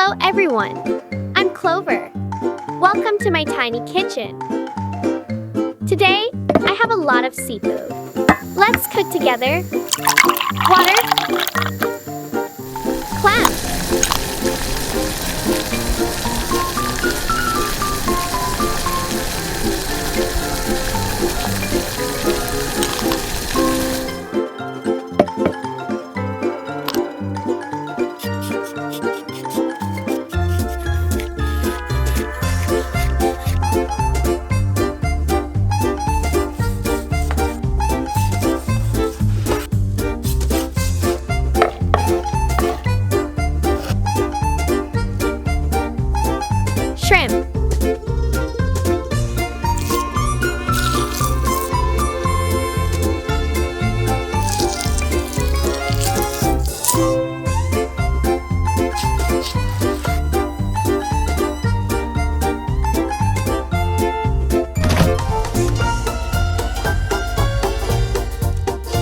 Hello everyone, I'm Clover. Welcome to my tiny kitchen. Today, I have a lot of seafood. Let's cook together. Water. Clams. Shrimp.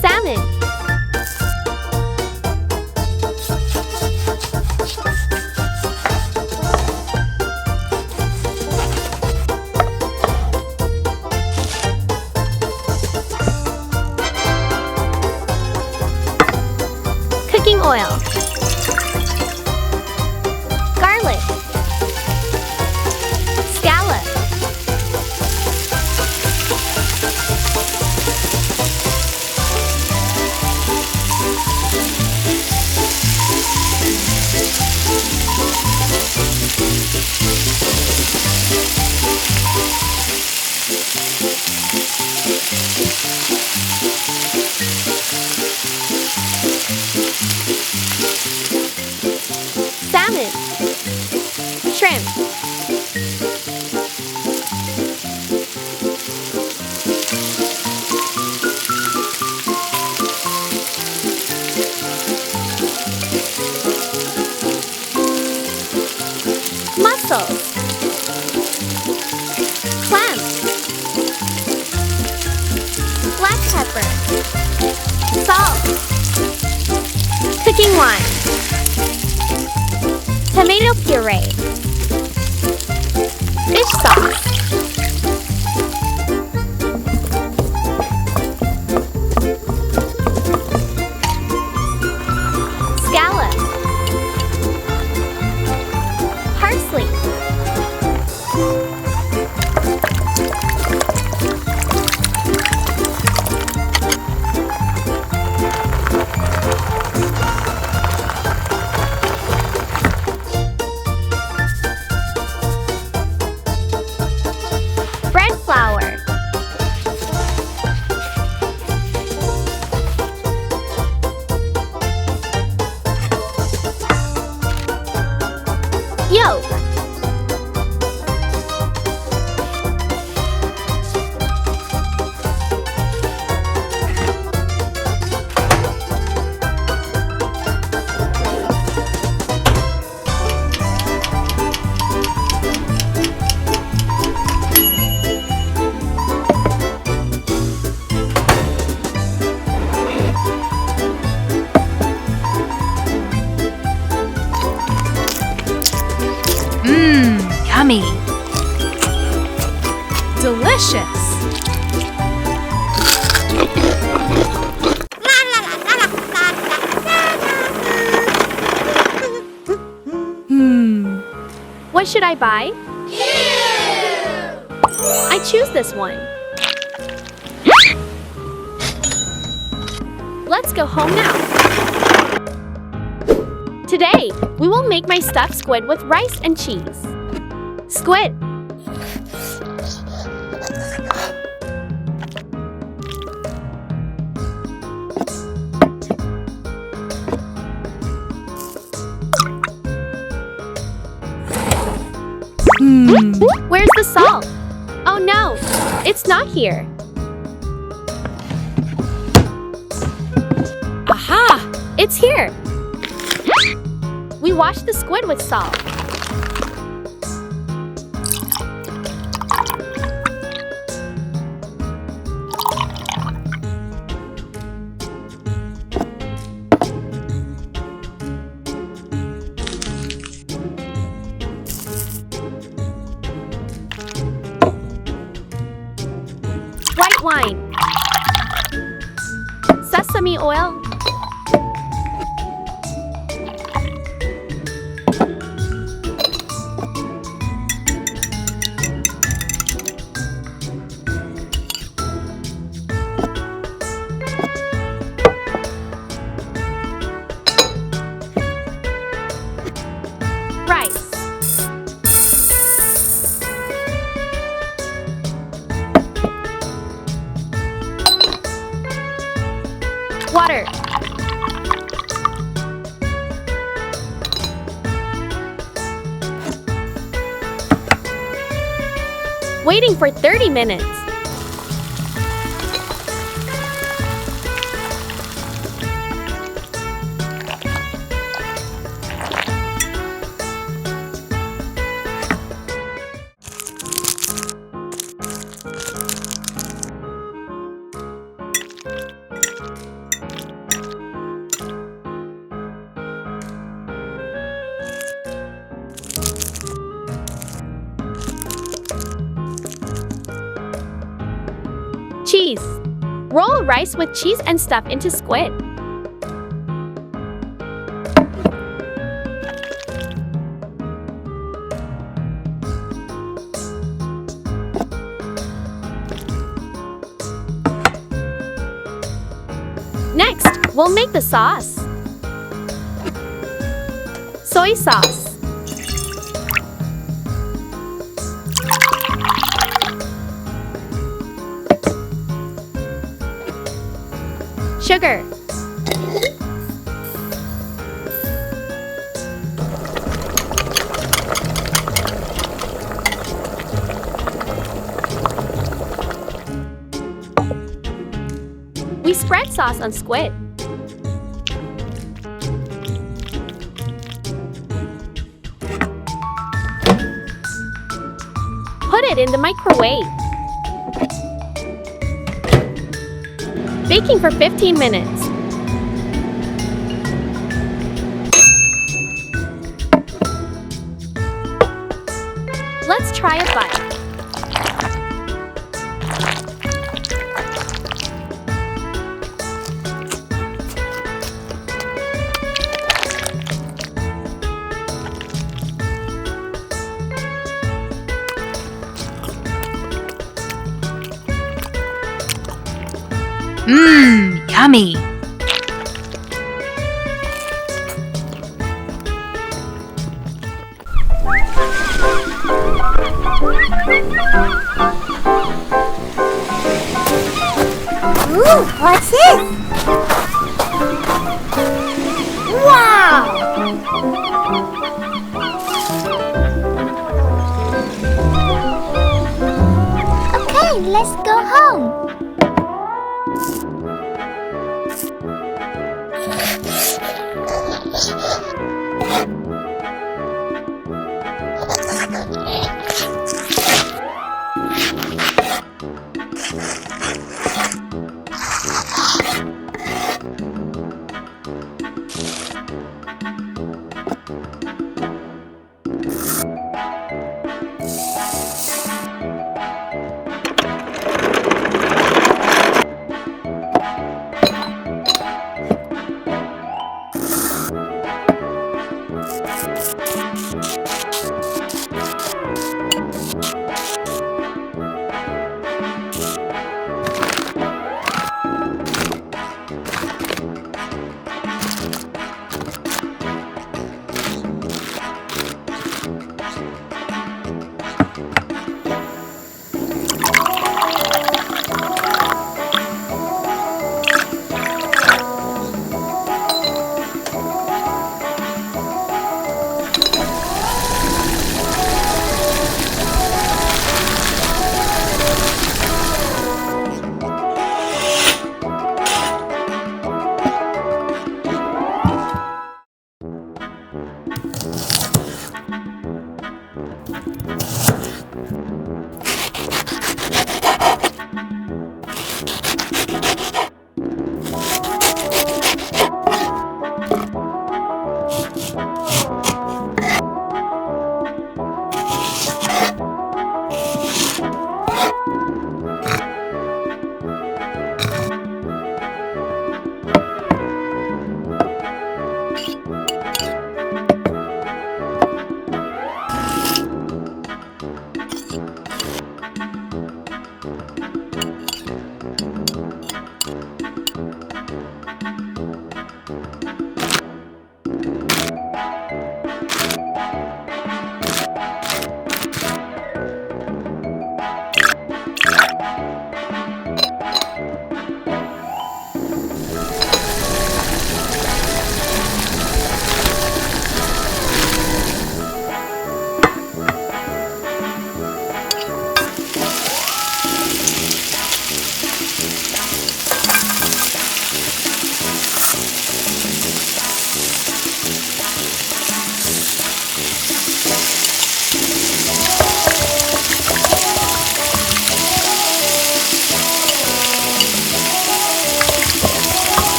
Salmon. Cooking oil. Garlic. Scallop. Salmon. Shrimp. Mussels. Clams. Black pepper. Salt. Cooking wine. Tomato puree. Fish sauce. Scallop. Parsley. Bread flour. Yolk. Yummy! Delicious! What should I buy? I choose this one. Let's go home now. Today, we will make my stuffed squid with rice and cheese. Squid. Where's the salt? Oh no, it's not here. Aha! It's here. We washed the squid with salt. any oil? Rice. Water. Waiting for 30 minutes. Cheese. Roll rice with cheese and stuff into squid. Next, we'll make the sauce. Soy sauce. Sugar. We spread sauce on squid. Put it in the microwave. Baking for 15 minutes. Let's try a bite. Mmm, yummy. Ooh, what's this? Wow! Okay, let's go home.